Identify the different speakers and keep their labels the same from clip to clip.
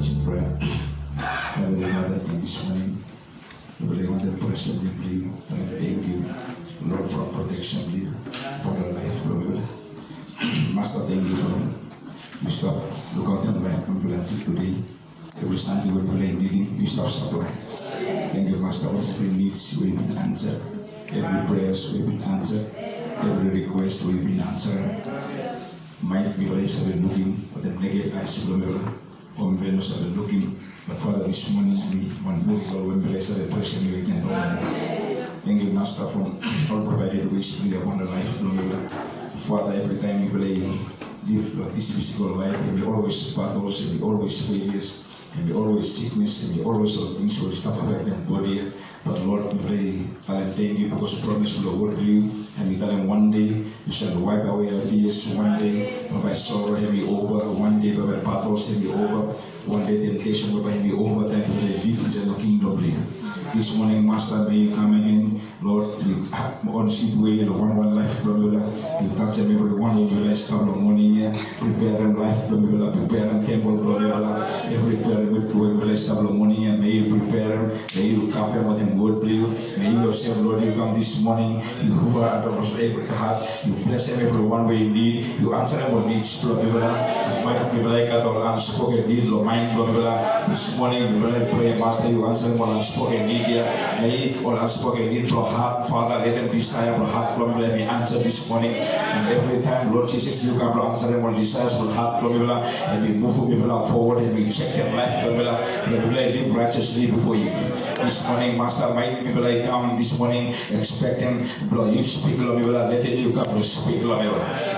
Speaker 1: much in prayer. Heavenly Father, this morning, we want to press on you. Thank you, Lord, for protection, for the life, Lord. Master, thank you for you stop. Look out and life, today. Every Sunday when we are needing, you stop supplying. Thank you, Master. All of our needs will be answered. Every prayers will be answered. Every request will be answered. Might be raised have been looking, but the negative eyes will be looking. But Father, this morning we want to move when we raise the pressure we can do. Thank you, Master, for all provided ways to live upon the life. Father, every time we live this physical life, and we always battles, and we always failures, and we always sickness, and we always all things will stop affecting body. But Lord, we pray, and thank you because you promised to work you, and we tell them one day you shall wipe away our tears, one day by sorrow have be over, one day by battles have be over, one day temptation will be over, thank you for the defense and the kingdom. This morning, Master, may you come again, Lord, you on seat way in one life, Lord, you touch them everyone who will start the morning here, prepare them life, Lord, prepare them temple, Lord, every prayer will start the morning here, may you prepare them, may you come them with them good, please, may you yourself, Lord, you come this morning, you hover at every heart, you bless them everyone where you need, you answer them what needs, Lord, as my people like that or unspoken need, Lord, mind, Lord, this morning, we will pray, Master, you answer them what unspoken need. May all unspoken need for heart, Father, let them desire for heart, Lord, let me answer this morning. And every time, Lord Jesus, you come to answer them all desires for heart, Lord, and we move people forward and we check their life, Lord, and we live righteously before you. This morning, Master, my people, I come this morning expecting, Lord, you speak, Lord, let you come to speak, Lord.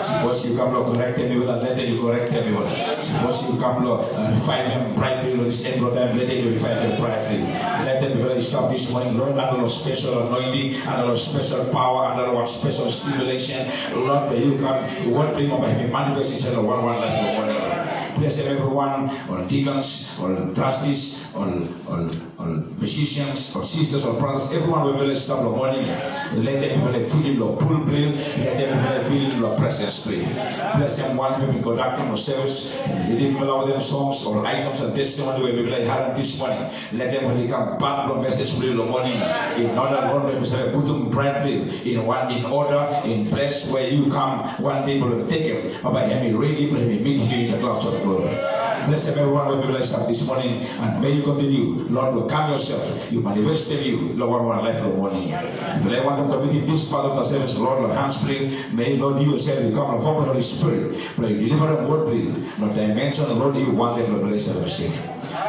Speaker 1: Suppose you come to correct them, let you correct them, Lord. Suppose you come to refine them brightly, Lord, this end of time, let you refine them brightly. Let them be stop this morning, Lord, under your special anointing, under your special power, under your special stimulation. Lord, may you come, one thing of me manifest each other, one life for one another. Bless everyone, all deacons, all trustees, all musicians, all sisters, all brothers, everyone will be stop the morning. Let them be feeling your pull play, let them be feeling your presence play. Bless them one who will be conducting themselves, leading allow them songs or items and testimony will be like having this morning. Let them become back from message in the morning. In order, Lord, we must put them brightly in order, in place where you come. One day will take him, but by him ready, let me meet you in the clouds of glory. Bless everyone will be blessed up this morning, and may you continue. Lord, will come yourself. You manifest you, Lord, one life for morning. If I want to commit this part of the service, Lord, hands free. May Lord you yourself become a form of the Holy Spirit. Pray, deliver a word, please. Not dimension, Lord, you want them to bless everything.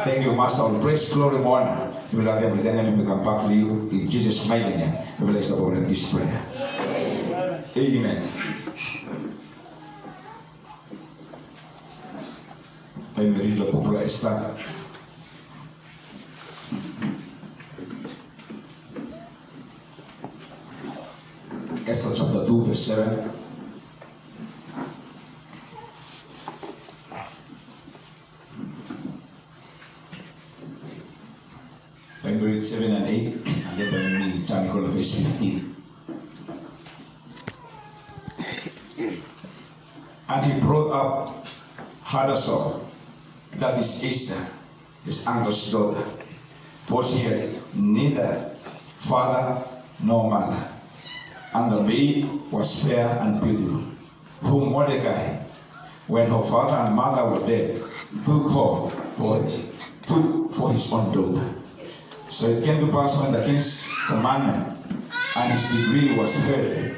Speaker 1: Thank you, Master. All praise, glory, and honor. We will have everything and we come back to you in Jesus' mighty name. We bless the Lord in this prayer. Amen. I will read the book of Esther. Esther chapter 2, verse 7. I will read 7 and 8, and then I will read Chronicles verse 15. And he brought up Hadassah, that is Esther, his uncle's daughter, for she had neither father nor mother, and the maid was fair and beautiful, whom Mordecai, when her father and mother were dead, took for his own daughter. So it came to pass when the king's commandment and his decree was heard,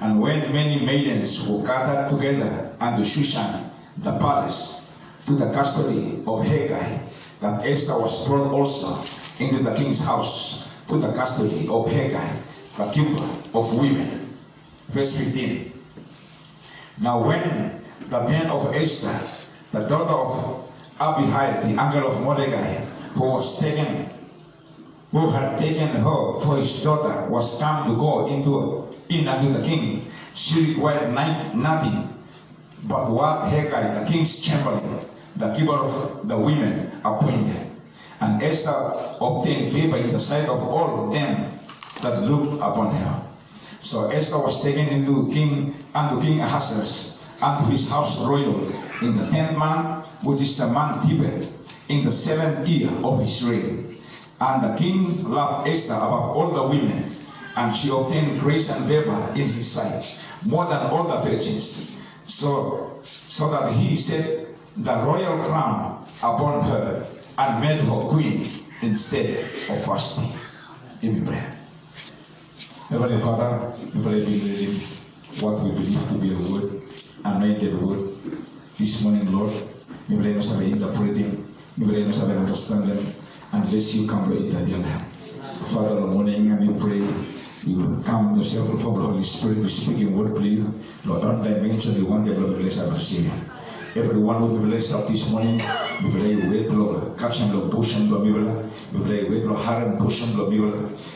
Speaker 1: and when many maidens were gathered together unto Shushan, the palace, to the custody of Hegai, that Esther was brought also into the king's house, to the custody of Hegai, the keeper of women. Verse 15. Now when the ten of Esther, the daughter of Abihail, the uncle of Mordecai, who had taken her for his daughter, was come to go in unto the king, she required nothing but what Hegai, the king's chamberlain, the keeper of the women, appointed. And Esther obtained favor in the sight of all them that looked upon her. So Esther was taken unto King Ahasuerus, unto his house royal, in the 10th month, which is the month Tibet, in the 7th year of his reign. And the king loved Esther above all the women, and she obtained grace and favor in his sight, more than all the virgins. So that he set the royal crown upon her and made her queen instead of Vashti. Give me prayer. Heavenly Father, we pray in what we believe to be a word, anointed word. This morning, Lord, we pray us have interpreting, we pray us have understanding, unless you come to intervene. Father, the morning, and we pray you come yourself from the Holy Spirit, we speak in word, please. Lord, on dimension, you want the Lord bless our Savior. Everyone will be blessed up this morning. We pray with Lord, catch and Lord, push and Lord, we pray with Lord, hard and push and Lord.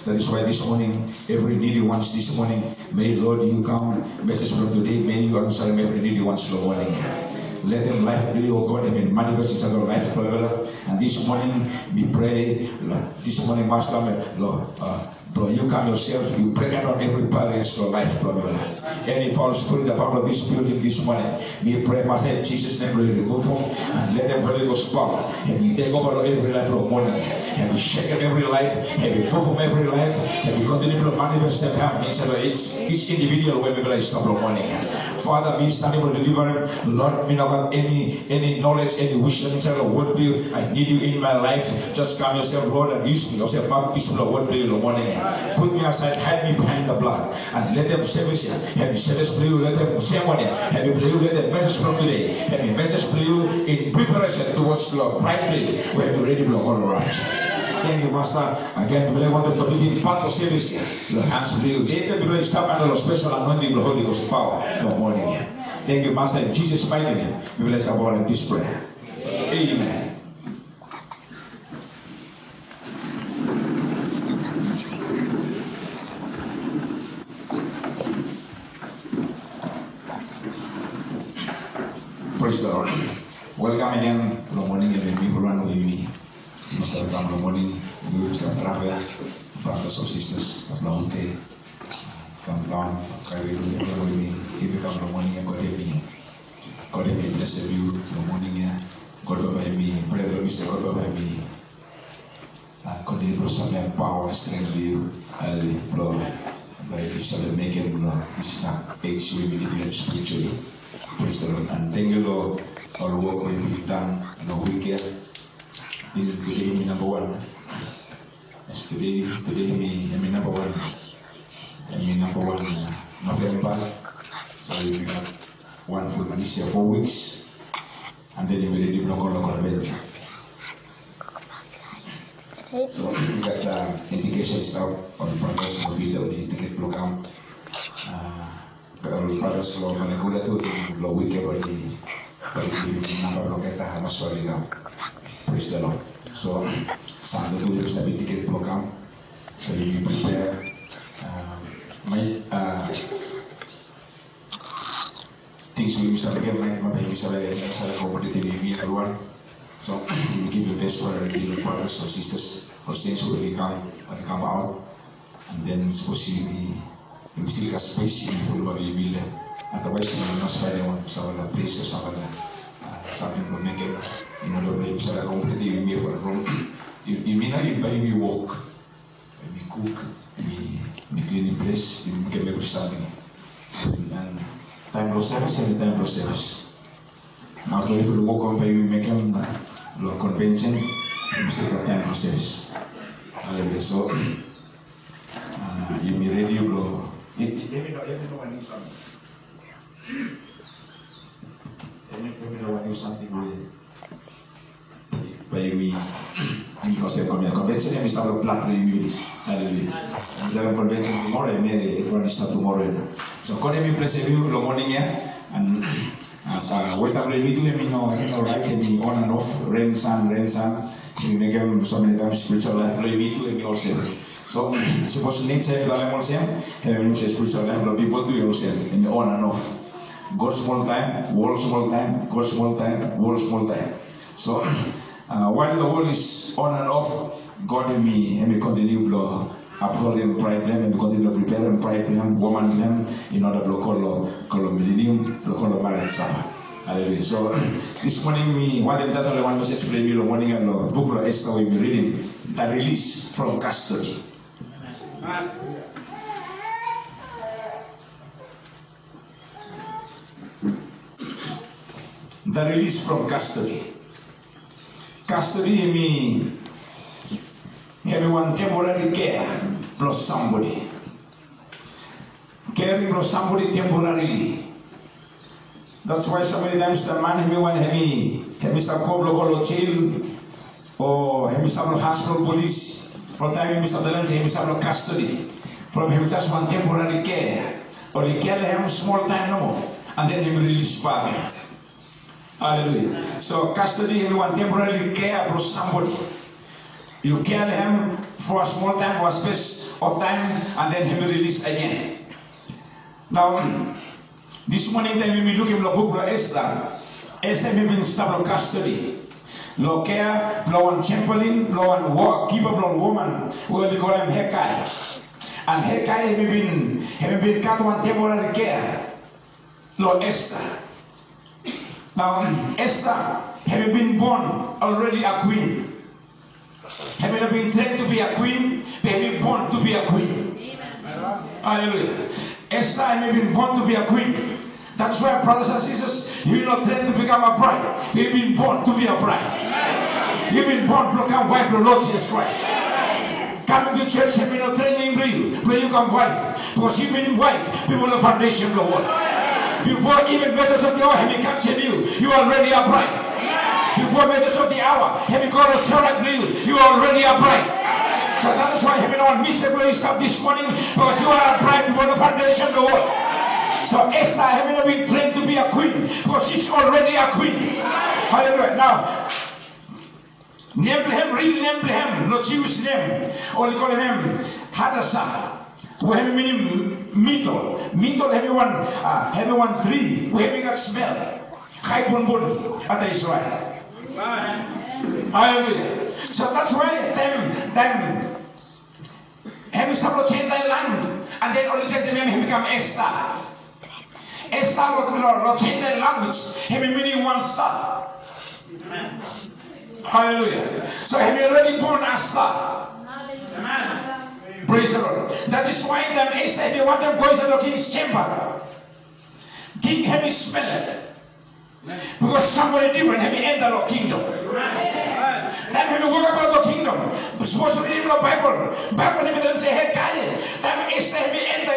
Speaker 1: That is why this morning, every needy ones this morning, may Lord you come, message from today, may you answer every needy ones this morning. Let them life be, oh God, and manifest inside our life forever. And this morning, we pray, Lord, this morning, Master, Lord, Lord, you come yourself, you break out every barrier to your life, Lord. Any foul spirit about of this building this morning, we pray, Master, in Jesus' name, we remove them and let them Holy Ghost power. And we take over every life from morning, and we shake up every life, and we move from every life, and we continue to manifest them inside of each individual when we realize from morning. Father, we stand able to deliver, Lord, we know about any knowledge, any wisdom inside of what do I need you in my life. Just come yourself, Lord, and use me yourself back peace of what do you in the morning. Put me aside, hide me behind the blood, and let them service you. Have you service for you, let them ceremony. Have you play you, let them message from today. Have you message for you in preparation towards the prime day where you ready to block all right. Thank you, Master. Again, we want them to be part of service here. Your hands for you. Let them be stop under the special anointing of the Holy Ghost power in the morning here. Thank you, Master. In Jesus' mighty name, we bless our Lord in this prayer. Amen. Praise the Lord. Welcome again. Good morning, everyone. With me. Mr. Good morning. We will start travel. Brothers and sisters of Vanuatu. Come down. Carry with me. If you come good morning, God help me. God help me. Bless you. Good morning. God help me. Pray for me. God help me. God help me. Some power, strength you. Hallelujah. By you shall make it. This is not age we believe spiritually. Praise the Lord. And thank you, Lord, all the work we've done in the weekend. Today, me number one. Yes, today, me number one. And me number one November. So we got one full month this year, 4 weeks. And then we did local event. So we got indications out on the progress of the video, the ticket program. Pada slow manikuda tu lo weekend bagi number kita harus balik. Praise the Lord. So Sunday tu kita bisa bikin program. So you prepare things we bisa bikin like apa yang bisa bikin misalnya kompetitif ini keluar. So we give the best for the brothers or sisters or saints who really come out, and then supposedly we still got space in full body will. Otherwise, we must find one some place or something to make it. In order to make it completely me for the room. You mean I invite me walk, we cook, we clean the place, we can make something. And time no service, every time no service. Now, if we walk on by we make them convention, we still got time no service. So, you be ready, bro. Let me know when you something. Let me know when you something by we because they come here. Convention and we start to plan the meetings. Hallelujah. And there are convention tomorrow, and everyone start tomorrow. So God me bless you in the morning here, and whatever we do, we know right, and we on and off, rain, sun. We make them so many times spiritual life, we do and we also. So, suppose need say that I'm also, and we say spiritual life, people do also, and on and off. God small time, world small time, God small time, world small time. So, while the world is on and off, God and me continue to uphold them, pride them, and we continue to prepare them, pride them, woman them, in order to call millennium, to call marriage supper. Hallelujah. So this morning we want them that only one message to play morning and book of Esther we'll be reading the release from custody. The release from custody. Custody means everyone temporary care plus somebody. Caring plus somebody temporarily. That's why so many times the man everyone have some coblo jail or have some hospital police. From time have some custody. From him just one temporary care. Or he care him small time no more. And then he will release back. Hallelujah. So custody everyone temporarily care for somebody. You care him for a small time or a space of time and then he will release again. Now this morning time we look at the book of Esther. Esther may be stable custody. No care, no one chamberlain, no one keeper, no woman. We call him Hekai. And Hekai have been cut one temporary care. No Esther. Now Esther have been born already a queen. Have been trained to be a queen, they have been born to be a queen. Amen. Hallelujah. Esther have been born to be a queen. That's why, brothers and sisters, you're not trained to become a bride. You've been born to be a bride. Amen. You've been born to become wife of the Lord Jesus Christ. Amen. Coming to church have been not training for you, but you become wife. Because you've been wife before the foundation of the world. Before even messages of the hour have captured you, you are already a bride. Before messages of the hour have called a servant to you are already a bride. So that is why having on miserable stuff this morning, because you are a bride before the foundation of the world. So Esther having been trained to be a queen, because she's already a queen. Hallelujah. Now, real name, not Jewish name, only call him Hadassah. We have meaning Mito. Mito everyone tree. We have got smell. Bun at Israel. Hallelujah. So that's why them having some change their land and then only change the name he become Esther. Esther will change their language, having meaning one star. Hallelujah. So have you already born a star? Amen. Praise the Lord. That is why them Esther, if you want them going to the king's chamber, king have you smell it. Because somebody different have you enter the kingdom. Then have you work about the kingdom. Supposed to read the Bible. Bible have you say, hey, guy. Then Esther have you enter.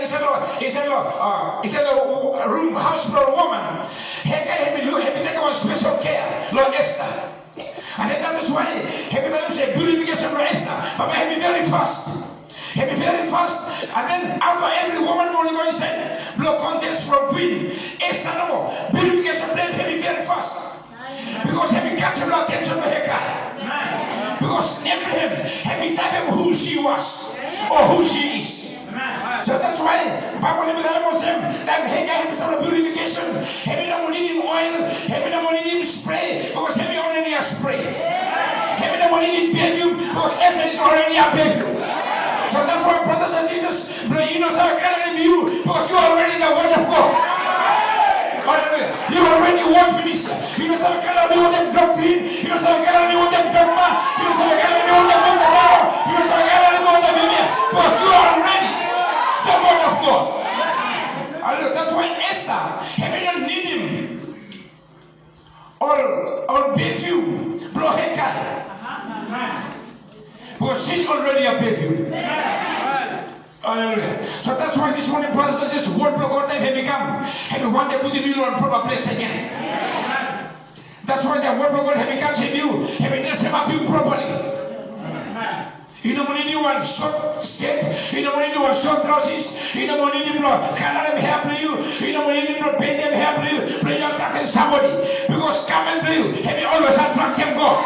Speaker 1: He said, a room, house for a woman. Hey, guy have you take one special care. Lord Esther. And then that is why have you say, purification for Esther. But have you very fast. Have you very fast. And then after every woman only going to say, blow contest from queen. Esther no more. Purification then have you very fast. Because have you catch your attention to her guy. Because never him have you type of who she was or who she is. So that's why Bible was him that Hagar have some purification. Have you no money in oil, have you no money in spray, because have you already a spray. Have you no money in perfume, because Esther is already a perfume. So that's why, brothers and sisters, you know, you because you are already the word of God. Hallelujah. You already walk with this. You know, some kind of them doctrine. You know, some kind of them dogma. You know, some kind of them power. You know, some kind of them because you are already the word of God. Hallelujah. That's why Esther, having not need him, or perfume, blow her car. Because she's already a perfume. Hallelujah. So that's why this morning, brothers and sisters, word of God have become. Have you want to put you on proper place again? That's why the word of God have become in you. Have you just have you properly? You don't want to do one short step. You don't want to do one short trousers. You don't want to do color them hair to you. You don't want to do paint them hair to you. But you're attacking somebody. Because coming to you, have you always attract them God?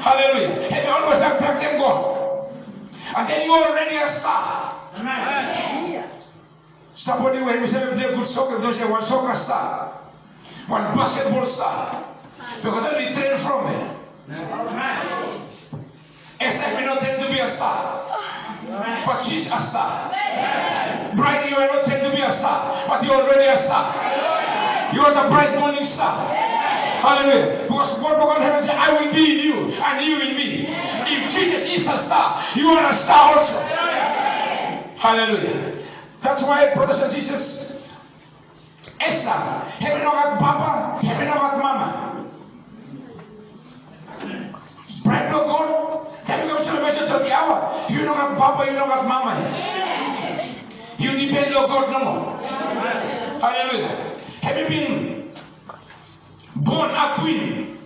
Speaker 1: Hallelujah. Have you always attract them God? And then you already a star. Amen. Somebody when you say play good soccer, don't say one soccer star. One basketball star. Because then we train from it. Esther may not tend to be a star. But she's a star. Bride, you are not tend to be a star. But you're already a star. You are the bright morning star. Hallelujah. Because God will heaven say, I will be in you and you in me. If Jesus is a star, you are a star also. Hallelujah. That's why brothers and sisters, Esther, heaven no got papa, heaven no got mama. Bride no God, then comes to the message of the hour. You don't got papa, you don't got mama. You depend on God no more. Hallelujah. Have you been born a queen?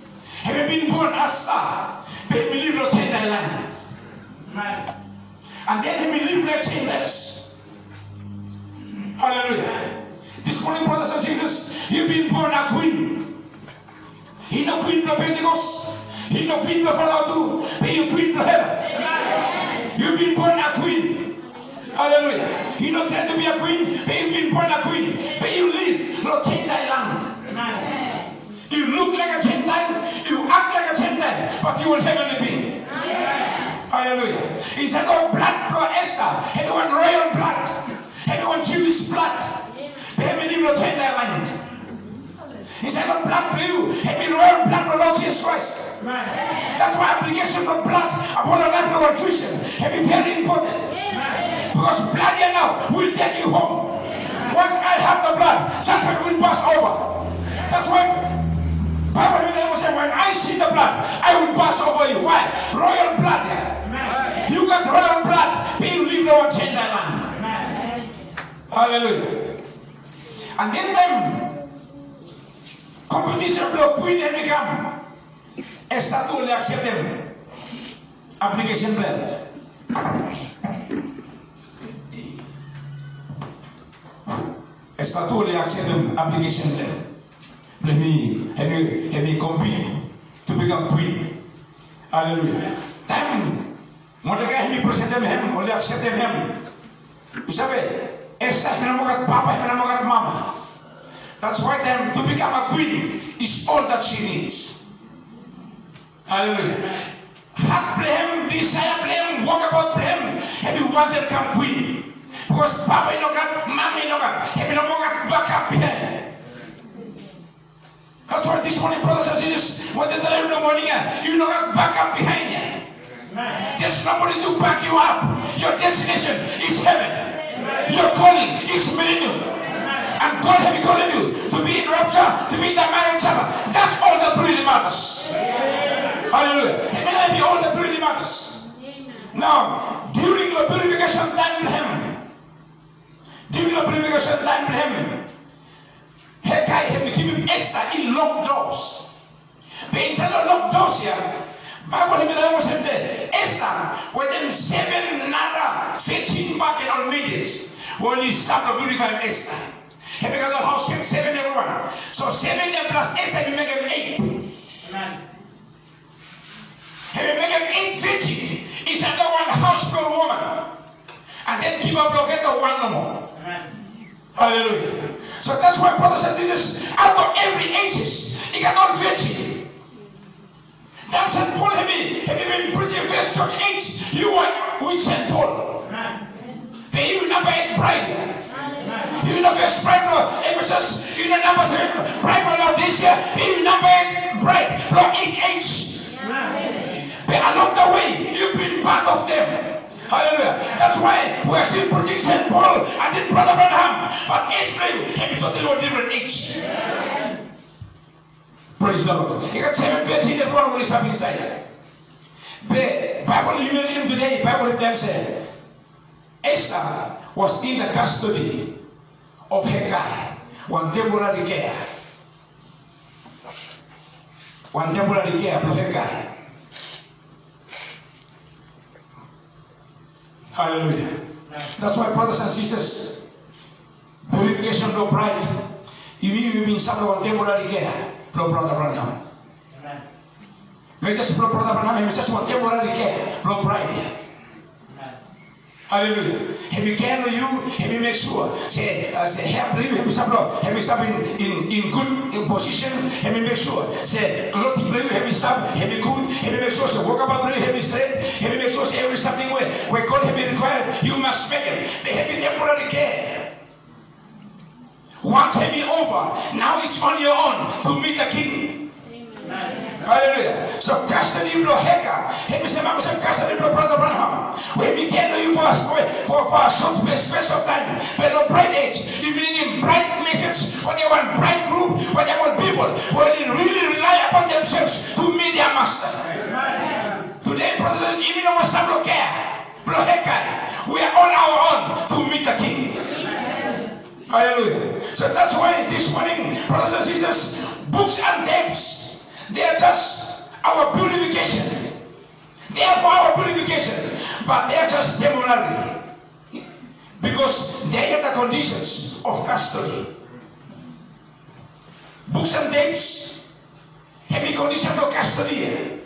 Speaker 1: Have you been born a star? But we live not in that land. And then we live like chambers. Hallelujah. This morning, brothers and sisters, you've been born a queen. You're not queen of Pentecost. You're not queen of Vanuatu. But you're queen of heaven. You've been born a queen. Hallelujah. You're not trying to be a queen, but you've been born a queen. But you live not in that land. You look like a Gentile, you act like a Gentile, but you will heavenly being. Hallelujah. He said, oh, blood for Esther. Everyone royal blood. Everyone Jewish blood. Heaven live not in that land. He said, oh, blood for you. Heaven royal blood for Lord Jesus Christ. That's why application of blood upon the life of our Christian. Heaven very important. Because blood here now will take you home. Once I have the blood, judgment will pass over. That's why Bible will say, when I see the blood, I will pass over you. Why? Royal blood. You got royal blood, but you live no change that land. Hallelujah. And then them competition block queen and become a statue accept them. Application plan. A statue accept them application plan. Let me compete to become queen. Hallelujah. Time, mereka yang present him, oleh accept him. Bisa be, Esther menemukan papa, menemukan mama. That's why them to become a queen is all that she needs. Hallelujah. Heart blame, desire blame, walk about blame. Have you wanted to become queen? Because papa inokat, mama inokat, have you inokat backup behind. That's why this morning, brothers and sisters, when they tell you in the morning, you don't have backup behind you. There's nobody to back you up. Your destination is heaven. Your calling is millennium. And God has called you to be in rapture, to be in the marriage supper. That's all that really matters. Hallelujah. It may not be all that really matters. Now, during the purification time with him, Hegai have given Esther in locked doors. But instead of locked doors here, Bible was said, Esther, with them 7 naira, 15 bucket on meetings, when he started purifying Esther. He began the house kept 7 everyone. So 7 plus Esther, he make him 8. Amen. He make him 850. It's another one house per woman. And then keep a blockade of one no more. Amen. Hallelujah. So that's why brothers and sisters, out of every ages, he got on virtue. That's St. Paul have been preaching first church age. You are with St. Paul. But you number 8 bride. You know first bride no Ephesus, you know number 7 bride no this year, you number 8 bride from 8 age. But along the way, you've been part of them. Hallelujah. That's why we are still preaching St. Paul and then Brother Abraham. But each time, he totally a different age. Praise the Lord. You got 7:13, everyone will stop inside. The Bible humiliating today, Bible them said, Esther was in the custody of Hegai, one temporary care. One temporary care of Hegai. Hallelujah. That's why, brothers and sisters, purification of pride. You've been something on temporary care. Pro Brother Abraham. We just pro Brother Abraham, we just want temporary care. Pro pride. Hallelujah. If you can know you, if you make sure, say help you, if you stop in good position, if you make sure, say clothing you, if you stop, if you good, if you make sure, say walk about you, if you straight, if you make sure, say every something where God have been required, you must make it. They have temporary care. Once hand me over, now it's on your own to meet the king. Hallelujah. So custody bro heka. He said, "I'm saying custody bro brother Abraham. We begin to you for a short space of time. But no bright age. You need bright message. When they want bright group, when they want people, when they really rely upon themselves to meet their master. Today, brothers, even though we are on our own to meet the king. Hallelujah. So that's why this morning, brothers and sisters, books and tapes, they are just our purification. They are for our purification, but they are just temporary. Because they are the conditions of custody. Books and tapes have a condition of custody.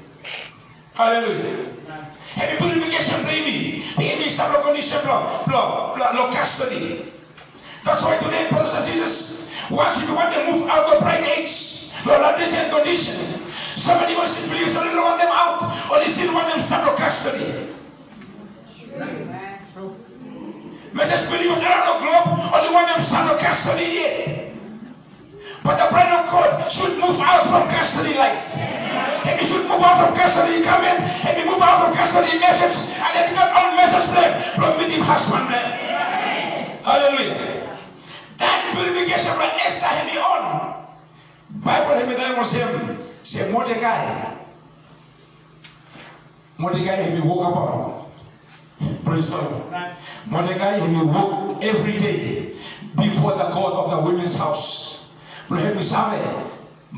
Speaker 1: Hallelujah. Have a purification, baby. Baby is a condition of custody. That's why today, brothers and sisters, once you want to move out of bright age, Lord, this is condition. Somebody wants to believe, so they don't want them out, or they still want them under custody. Message believers around the globe, or they want them under custody yet. But the bride of God should move out from custody life. And he should move out from custody coming, and he move out from custody message, and they become all message plan from meeting husband plan. Hallelujah. That purification from Esther had me on. Bible had me there was him. Say Mordecai. Mordecai had me woke up. Praise the Lord. Mordecai had me woke every day before the God of the women's house. Let me say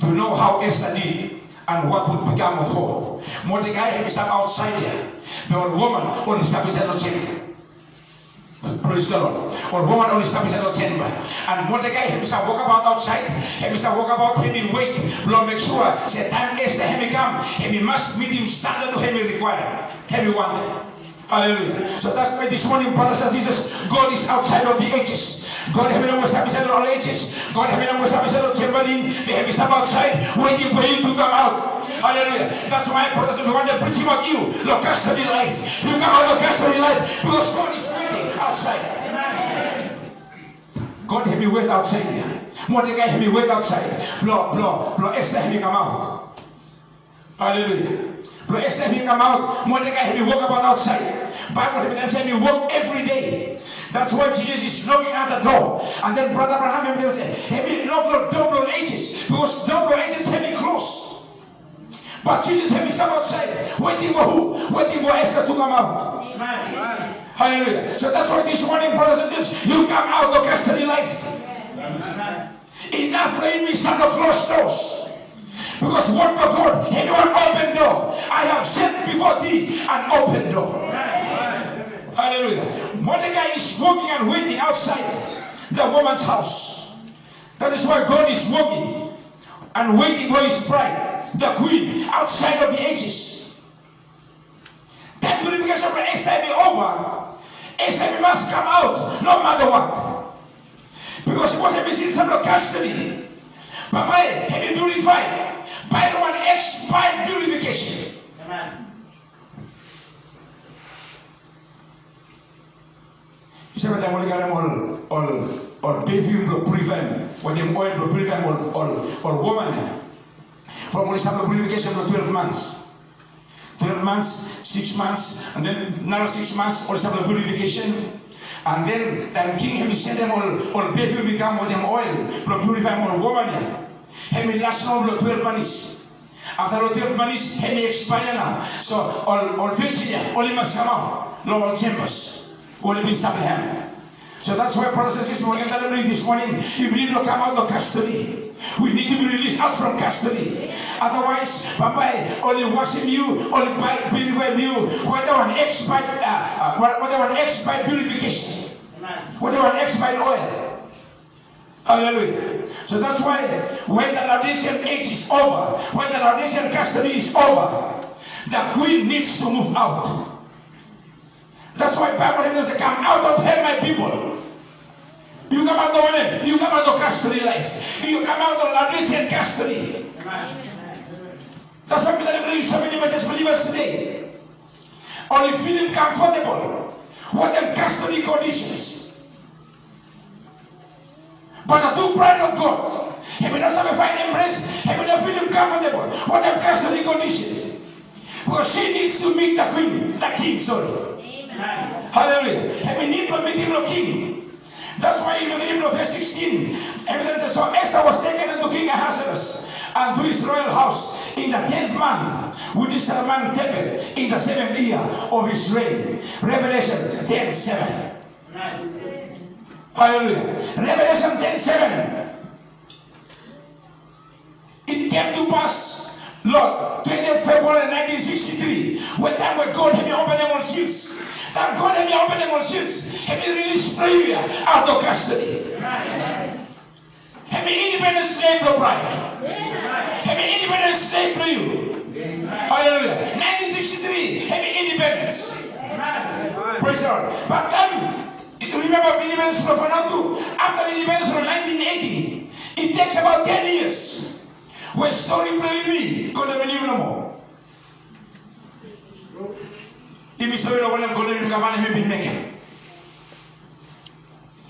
Speaker 1: to know how Esther did and what would become of her. Mordecai had to step outside here. The old woman only stepped inside the chamber. Praise the Lord. Or woman only stepped inside the chamber. And Mordecai had to walk about outside. Had to walk about him in wait. Lord, make sure. Say time Esther had me come. And we must meet him standard to him required. Heavy one. Hallelujah. So that's why this morning, brothers and sisters, God is outside of the ages. God has been almost outside of all ages. God has been almost outside of Chamberlain. They have been outside waiting for you to come out. Hallelujah. That's why, brothers and sisters, when they preach about you, look, custody life. You come out of custody life because God is waiting outside. God has been waiting outside here. Mordecai has been waiting outside. Blow, Esther has been come out. Hallelujah. Esther had come out, Mordecai had to walk about outside. Bible had to walk every day. That's why Jesus is knocking at the door. And then Brother Abraham will say, have you knocked double ages? Because double ages have been closed. But Jesus had to come outside. Waiting for who? Waiting for Esther to come out. Amen. Hallelujah. So that's why this morning, brothers and sisters, you come out of custody life. Enough playing with some of closed doors. Because what of God, anyone open door. I have set before thee an open door. Hallelujah. Mordecai is walking and waiting outside the woman's house. That is why God is walking and waiting for his bride, the queen, outside of the ages. That purification of Esther be over. Esther must come out no matter what. Because it wasn't missing some custody. But by having purified, by the one expired purification. Amen. You say what I want to get all perfume to prevent, what them oil to prevent all woman. From only some purification for 12 months. 12 months, 6 months, and then another 6 months, all some purification. And then the king have sent them all perfume become with them oil to purify all woman. He may last no 12 months. After 12 months, he may expire now. So all Virginia only must come out. No all chambers. Only been stable hand. So that's why, brothers and sisters, we're going to this morning. You need to come out of custody. We need to be released out from custody. Otherwise, Papa only washing you, only purifying you. Whatever an expired purification. Whatever an expired oil. Hallelujah. So that's why when the Laodicean age is over, when the Laodicean custody is over, the queen needs to move out. That's why Bible says, come out of her, my people. You come out of what? You come out of custody life. You come out of Laodicean custody. That's why we believe so many believers today only feeling comfortable. What are custody conditions? But the true bride of God, he will not find embrace, he will not feel him comfortable, or them custody condition. Because she needs to meet the queen, the king, sorry. Amen. Hallelujah. And we need to meet him, the king. That's why in the beginning of verse 16, evidence is so Esther was taken into King Ahasuerus and to his royal house in the 10th month, which is Salman Tebet, in the 7th year of his reign. Revelation 10:7. Hallelujah. Revelation 10:7. It came to pass, Lord, 20th February 1963, when time when God had me open them on shields. That God had me open them on shields. Had me released prayer out of custody. Had me independent slave to bride. Had me independent slave to you. Hallelujah. 1963, had me independence. Praise the Lord. But then, remember independence from Vanuatu. After independence from 1980, it takes about 10 years. When story play me, God never knew no more. If you saw it, when I'm going to come on, maybe make it.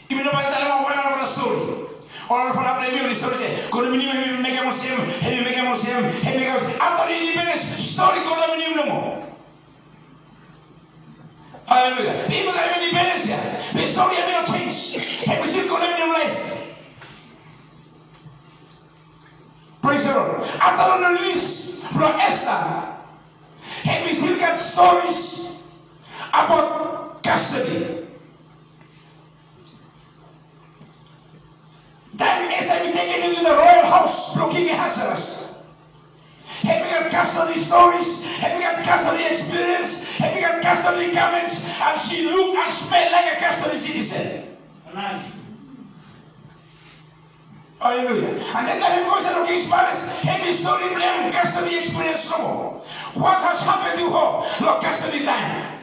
Speaker 1: Even though I tell them one of the story, or for a play me, the story say, God never knew him, make a Muslim, he make a Muslim, he make a Muslim. After the independence, story God never knew no more. Hallelujah. People that have independence, the story have not changed. And we still God never knew life. Praise the Lord. After the release from Esther, and we still got stories about custody. Then Esther be taken into the royal house from King Ahasuerus. And we got custody stories, and we got custody experience, and we got custody comments, and she looked and smelled like a custody citizen. Amen. Hallelujah. And then the goes to the King's palace, and the story blame custody experience no more. What has happened to her? Look, custody time.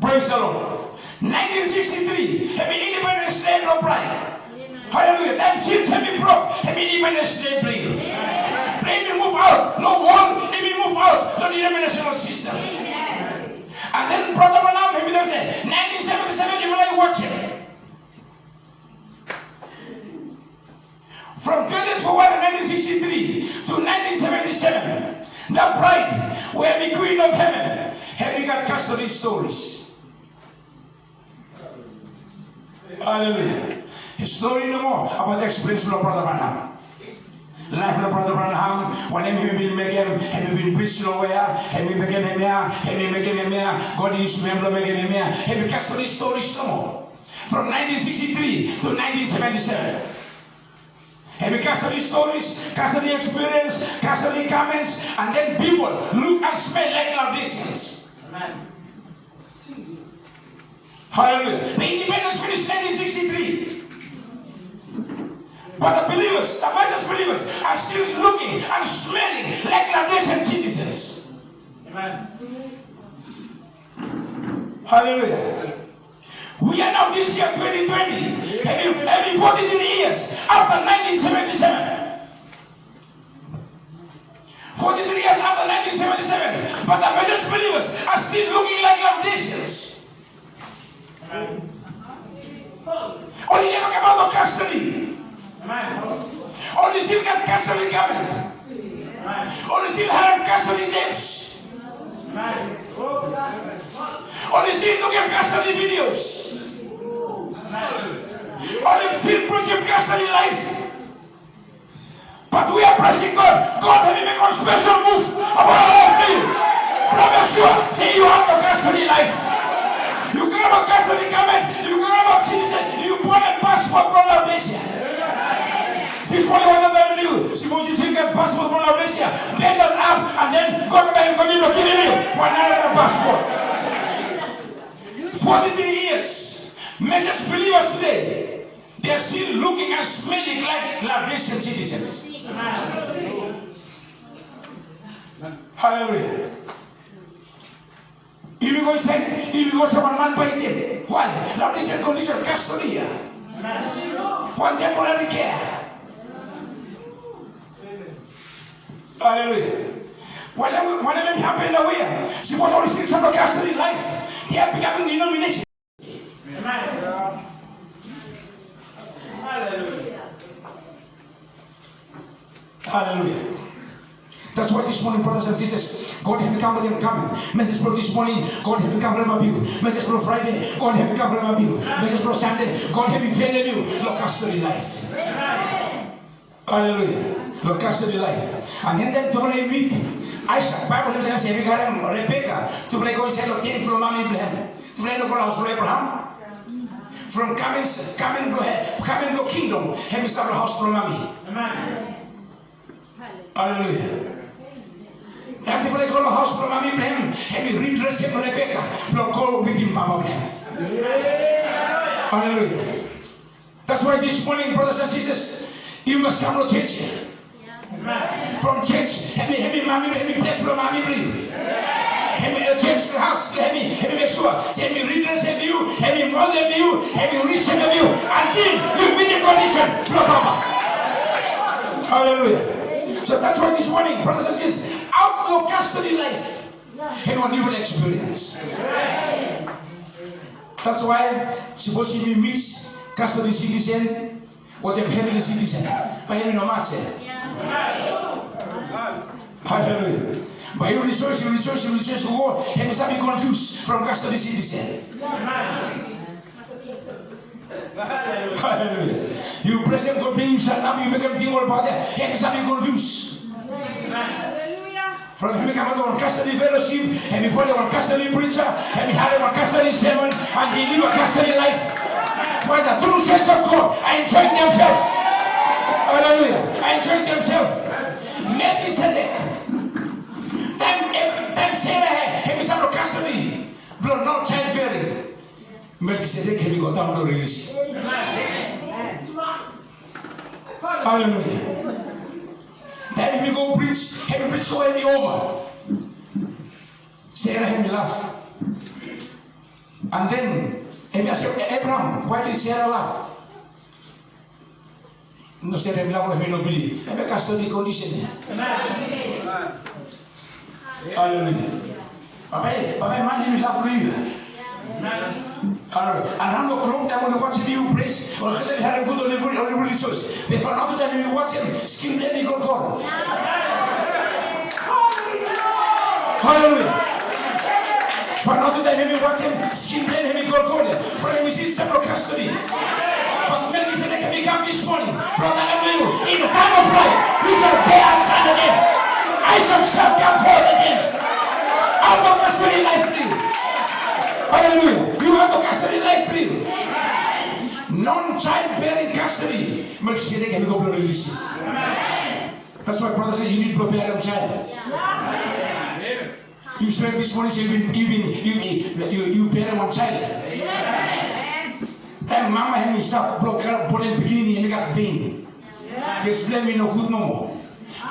Speaker 1: Praise the Lord. 1963, have been independent slave no bride. Hallelujah. Then since have been broke, have been independent slave play. Let me move out. No one, let me move out. No independent system. And then Brother Vanuatu, have been said, 1977, you will watch it. From 20th February 1963 to 1977, the bride will be queen of heaven. Have you got custody stories? Hallelujah. A story no more about the experience of Brother Branham. Life of Brother Branham, when he will make him, and he will preach nowhere, and we make him here, and we make him here. God used to remember making him here. Have you custody stories no more? From 1963 to 1977. And we custody stories, custody experience, custody comments, and then people look and smell like Laodiceans. Amen. Hallelujah. The independence finished 1963. But the believers, the righteous believers, are still looking and smelling like Laodicean citizens. Amen. Hallelujah. We are now this year 2020, having 43 years after 1977. 43 years after 1977, but the righteous believers are still looking like Laodiceans. Only never come out of custody. Only still got custody coming. Only still have custody debts. Only still look at custody videos. Only still preaching custody life. But we are pressing God. God, let me make a special move about our life. But make sure, say you have the custody life. You care about custody comment. You care about citizen. You put a passport from Laodicea. This is what you want to do. Suppose you still get passport from Laodicea. Bend that up and then go back and continue to kill you. One another passport. 43 years. Message believers today, they are still looking and smelling like Laodicean citizens. Hallelujah. If you go someone man by them, why? Laodicean condition custody. One temporary care. Hallelujah. Whenever it happened away, she was only still from the custody life. They are becoming denomination. Hallelujah. That's why this morning, brothers and sisters, God have become with them coming. Message for this morning, God have become with you. Message for Friday, God have become with you. Message for Sunday, God have become with you. Look custody life. Hallelujah. Look custody life. And then to play week, Isaac, Bible have say, Rebecca, to play God said, okay, from Mommy Abraham. To play the house for Abraham. From coming to kingdom, have you started a house for Mommy. Hallelujah. Time to play call a house from Mommy Abraham. Have you redress him, Rebecca? Block call with him, Papa Abraham. Hallelujah. That's why this morning, brothers and sisters, you must come to church. From church, have you Mommy, have you blessed from Mommy Abraham? Have you church house? Have you make sure? Have you redress have you? Have you mold have you? Have you reset have you? Until you meet the condition, Block Papa. Hallelujah. So that's why this morning, brothers and sisters, outlaw custody life. Anyone evil experience. That's why suppose if you mix custody citizen or the family citizen, by having no matter. Hallelujah. But you rejoice, go, and you start being confused from custody citizen. Hallelujah. You present God being shut up, you become thinking about that, and you start being confused. From him become on custody fellowship, and before they were custody preacher, and he had a custody sermon, and he lived a custody life. But the true sense of God are enjoying themselves. Hallelujah. Are enjoying themselves. Melchizedek. Time Sarah had some custody, blood not childbearing. Melchizedek had got down to release. Hallelujah. Then he go preach, he preach go any over. Sarah had me laugh. And then he asked Abraham, why did Sarah laugh? No, Sarah laugh, he don't believe. I make custody condition. Hallelujah. Papa, man, he laugh for you. And around the clock, I'm going to watch you praise. Or they had a good Holy choice. But for another time, you watch him, skin then he got gone. Hallelujah. For another time, you watch him, skin then he got gone. For him, we see several custody. But when he said they can become this morning, brother, I tell you, in the time of life, we shall bear our son again. Isaac shall come forth again. Out of custody life, please. Hallelujah. You have a custody life, please. Non-child-bearing custody. Melchizedek can go to release. That's why brother said you need to prepare your child. You spend this morning, so you bear one child. Then mama had me stop putting bikini and got pain. Just let me know good no more.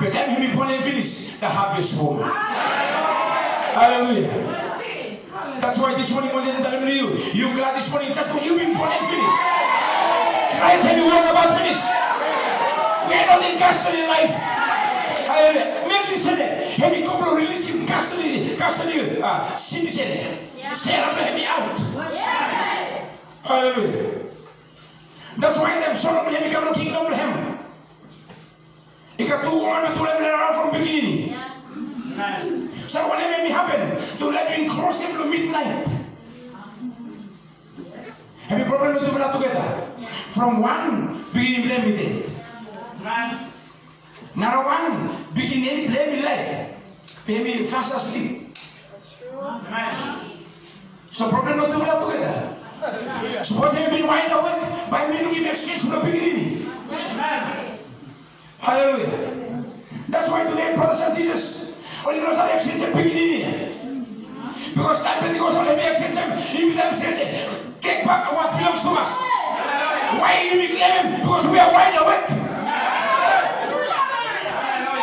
Speaker 1: But then he born and finish the harvest woman. Hallelujah. That's why this morning when they tell you, you glad this morning just because you've been born and finished. Christ had you work about finished. We are not in custody life. Hallelujah. Make me say that. Have you come to release him custody citizen. Sarah let me out. Hallelujah. That's why them Solomon had become the kingdom of him. He got 2 women to let me around from beginning. So whatever may happen, to let me cross him to midnight. Have you problem with that together? From one beginning blame me dead. Now one beginning blame me life. Maybe fast asleep. So problem not together. Suppose you've been wide awake by me looking exchange from the beginning. Hallelujah. That's why today, brothers and sisters, when you know some exchange at beginning, because that Pentecost only be exchange, you will them say, take back what belongs to us. Why you be claiming? Because we are wide awake.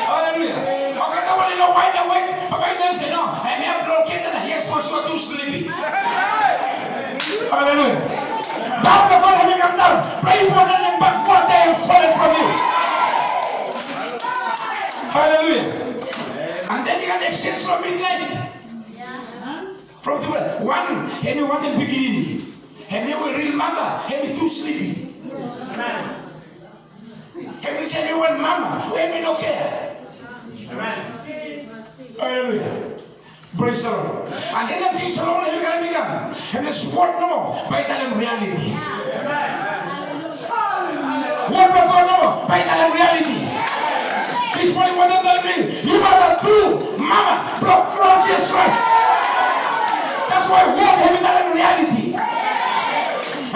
Speaker 1: Hallelujah. Okay, no one know wide awake, but I then say, no, I may have located and yes, because you are too sleepy. Hallelujah. Now the God having come down, pray possessing back what they have stolen from you. Hallelujah. And then you got exchange from midnight. From the one, and you want the beginning. And you will real matter, and you too sleepy. And Every time you want mama, women don't care. Hallelujah. Praise the Lord. And then the things alone never can become. And the sport no more. By the reality. What about God no more? By the reality. This morning, what does that mean? You are the true mama. Blood cross Jesus Christ. That's why walk having that reality.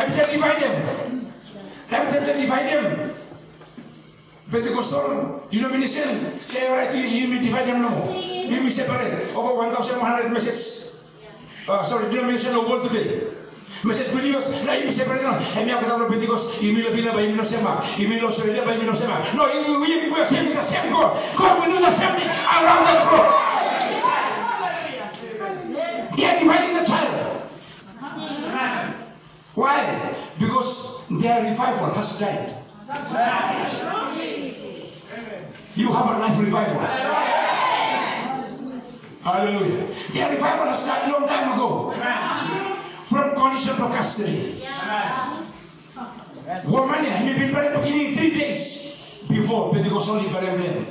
Speaker 1: Have you divide them? Have you divide them? Pentecostal denomination, say alright, you may divide them no more. You may separate over 1,100 messages. Denomination of world today. Message believers, now you may separate no. And now because of Pentecost, you may not by Minosema, you may not surrender by Minosema. No, we are saying the same God. God will do the same thing around the throne. They are dividing the child. Why? Because their revival has died. You have a life revival. Hallelujah. Their revival has died a long time ago. From condition to custody. Woman, he been praying 3 days before Pentecost only Amen.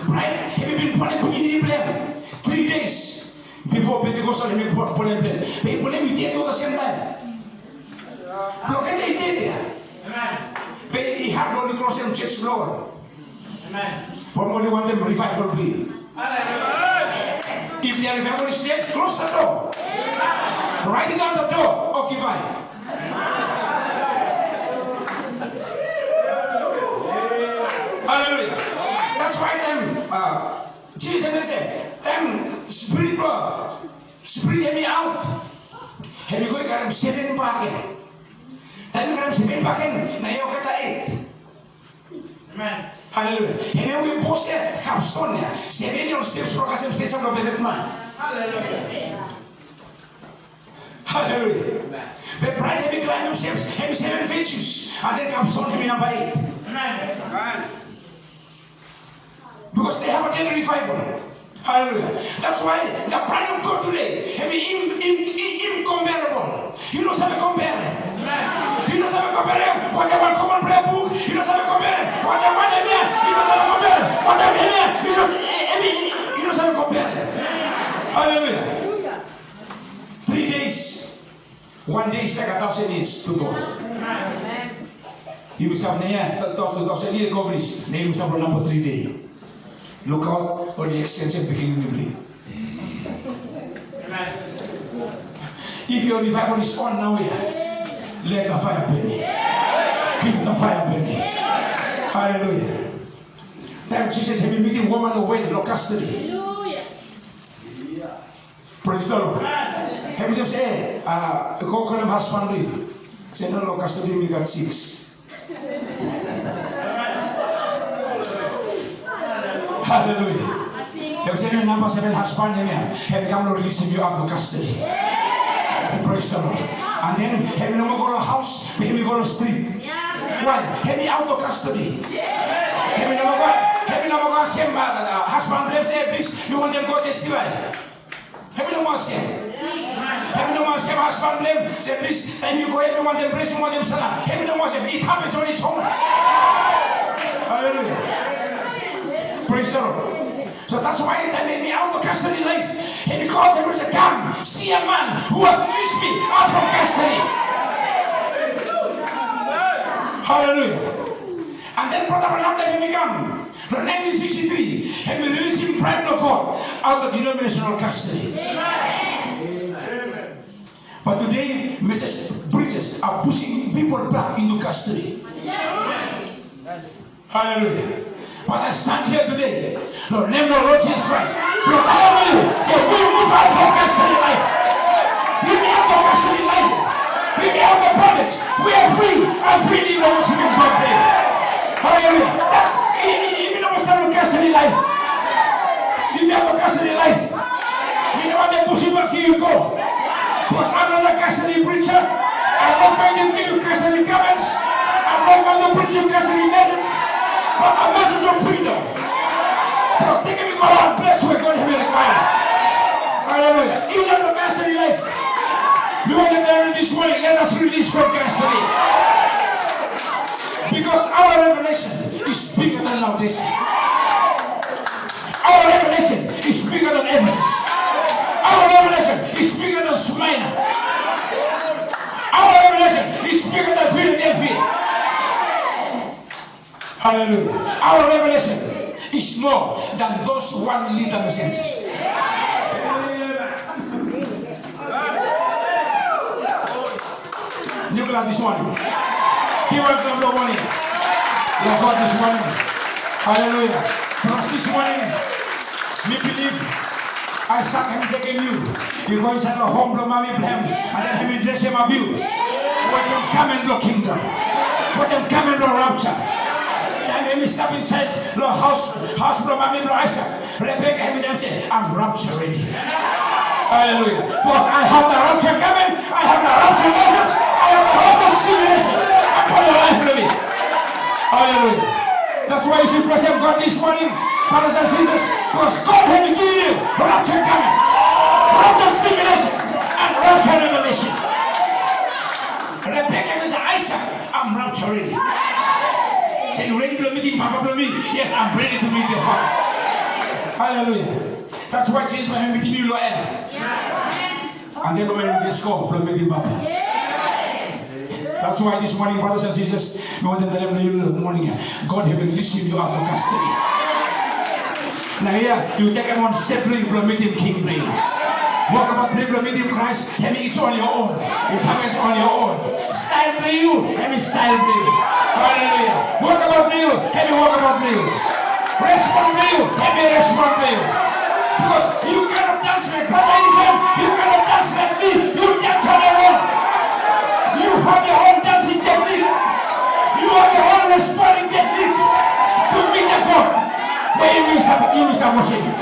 Speaker 1: Right? He been praying 3 days before Pentecost only praying. People let me did at the same time. Look at they did there. But he had only crossed them church floor. For only one them revival be. If the revival is dead, close the door. Write it on the door. Occupy. Hallelujah. That's why them Jesus said, them spirit me out. And you go get them 7 back. Then you get them 7 back in. Now you get 8. Amen. Hallelujah. And then we post it, capstone there. 7 years steps for us and say something about that man. Hallelujah. Hallelujah. The bride have climb themselves, have 7 virtues, and then capstone him in number 8. Amen. Because they have a daily revival. Hallelujah. That's why the bride of God today have incomparable. You don't have a compare. You don't have a compare. What they want common prayer book, you don't have a compare. What they want here, you don't have a compare. What they want here, you don't have a compare. Hallelujah. 3 days. 1 day is like 1,000 years to go. You have near 2,000 years coverage. Then you have number 3 days. Look out for the extension beginning to believe. If your revival is on now here, let the fire burn. Keep the fire burning. Hallelujah. Time Jesus have been meeting woman away, no custody. Praise the Lord. Have you just said, go call him husband? Say no custody, we got 6. Hallelujah. Have you said number 7 husband here? Have you come to release you out of custody? Praise the Lord. And then have you no go to a house, have you go to street? Why? Have you out of custody? Have you no go to husband blame say please, you want them to go testify? Have you no more scam? Have you no more scam husband blame say please, and you go every one them bless, you want them salah. Have you no more scam? It happens on its own. Hallelujah. Praise the Lord. So that's why they made me out of custody life. And he called them to come see a man who has released me out from custody. Hallelujah. And then Brother Branham let me come. In 1963, and we released him pride of God out of denominational custody. But today, message preachers are pushing people back into custody. Hallelujah. But I stand here today, Lord, name the Lord Jesus Christ. Lord, I love you. Say, we move out from custody life. We be out of custody life. We be out of bondage. We are free. I'm free in the worshiping God day. Hallelujah. That's even though we stand in custody life. You be out of custody life. You know what they push you back, here you go. Because I'm not a custody preacher. I'm not going to give you custody comments. I'm not going to preach you custody message. But a message of freedom. But take me God bless we're going to have a choir. Hallelujah. Even the custody life. We want to marry this morning. Let us release from custody. Because our revelation is bigger than Laodicea. Our revelation is bigger than Ephesus. Our revelation is bigger than Smyrna. Our revelation is bigger than Philadelphia. Hallelujah. Our revelation is more than those 1 liter messengers. You glad this morning? Give us the morning. Lord God this morning. Hallelujah. Because this morning, we believe Isaac has taken you. You go inside the home of Mommy Abraham and then he will dress him of you. Let them come into the kingdom. Let them come into the rapture. And then we step inside the house of Mommy Isaac. Rebecca and them say, I'm rapture ready. Hallelujah. Because I have the rapture coming. I have the rapture message. I have the rapture simulation upon your life, baby. Hallelujah. That's why you should praise God this morning, brothers and sisters, because God has given you rapture coming, rapture simulation, and rapture revelation. Rebecca and Isaac, I'm rapture ready. Say, you ready to meet Papa to me? Yes, I'm ready to meet your Father. Hallelujah. That's why Jesus went with you, Lord. And then when you score, meet him, Papa. That's why this morning, brothers and sisters, we want to tell you in the morning, God has been releasing you out of custody. Now here, you take him on step, you meet him King Brain. Walk about play, meet him Christ, and it's on your own. It happens on your own. Style play you, and style play. Hallelujah. Walk about play you, and walk about play you. Respond play you, and respond play you. Because you cannot dance like Brother Islam, you cannot dance like me, you dance on your own. You have your own dancing technique. You have your own responding technique to meet the God. Where you will start worshiping.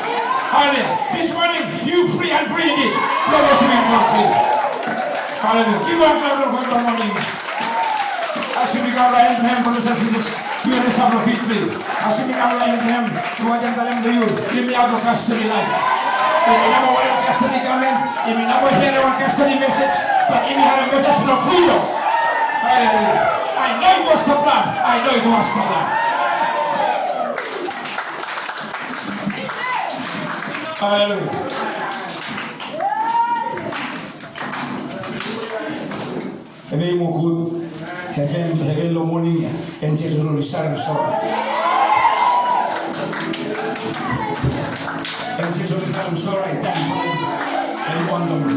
Speaker 1: Hallelujah. This morning, you free and free indeed. Lord, worshiping God. Hallelujah. Give us the Lord for morning. As you become right in Him, brothers and sisters, you are the son of it, please. As you become right in Him, you want them to tell Him to you, give me out of custody life. If you never want custody coming, if you never hear the custody message, but if you have a message from freedom, hallelujah. I know it was the plan. I know it was the plan. Hallelujah. Ebe mo good heaven lo morning and Jesus will restart the story. And Jesus will restart the story. And wonders.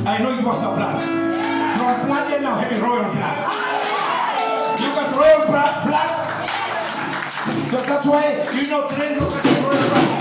Speaker 1: I know it was the plan. From plan now having royal plan. You got royal plan. So that's why you know today look at the royal plan.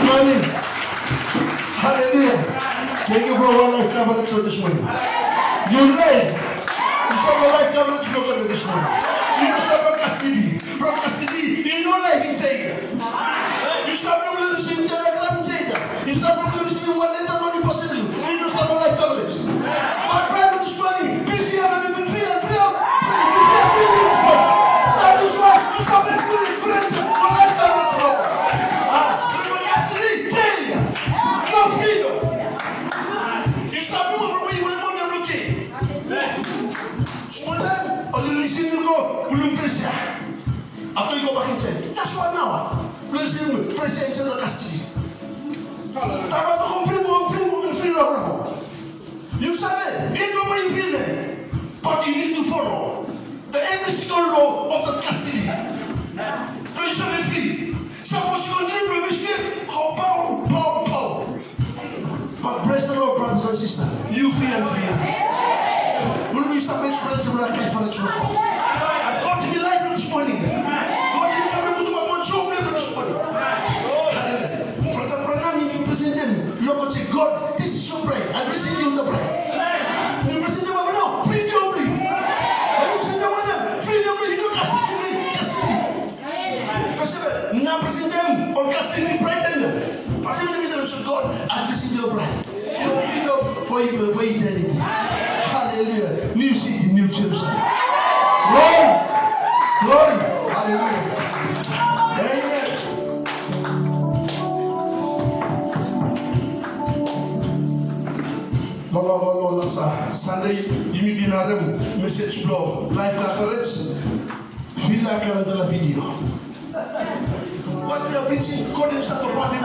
Speaker 1: morning. Hallelujah. Thank you for one life coverage for this morning. You read. You stop the life coverage for this morning. You stop the custody. From custody, you know life in Satan. You stop the receiving telegram in Satan. You stop the receiving one letter money possible. You don't stop the life coverage. My brother this morning, please see I've been free and free up. Free this morning. That is why you stop the friends for life coverage for. From custody, jail. No freedom. You stop people from where you will not be able to change. Or you receive you go, will pressure. After you go back inside, just 1 hour. Receive pressure into the custody. You said it, you may feel it, but you need to follow every single law of the custody. So you shall be free. Suppose you continue to be how power. But praise the Lord, brothers and sisters, you free and free. Will we stop experiencing like life for the church? I've got to be like this morning. God didn't come to my show me this morning. Brother, you present them. You are going to say, God, this is your prayer. I present you the prayer. You present them over now. Free your prayer. You present them over now. Free your prayer. You don't custody. Now present them on custody. Pray them. But even if they say, God, I present your prayer. You free them for eternity. Hallelujah. New city, new Jerusalem. Glory. Hallelujah. Amen. Lord, Sunday, you may be in a room, message flow, like courage, feel like a video. What they are preaching, God himself upon him.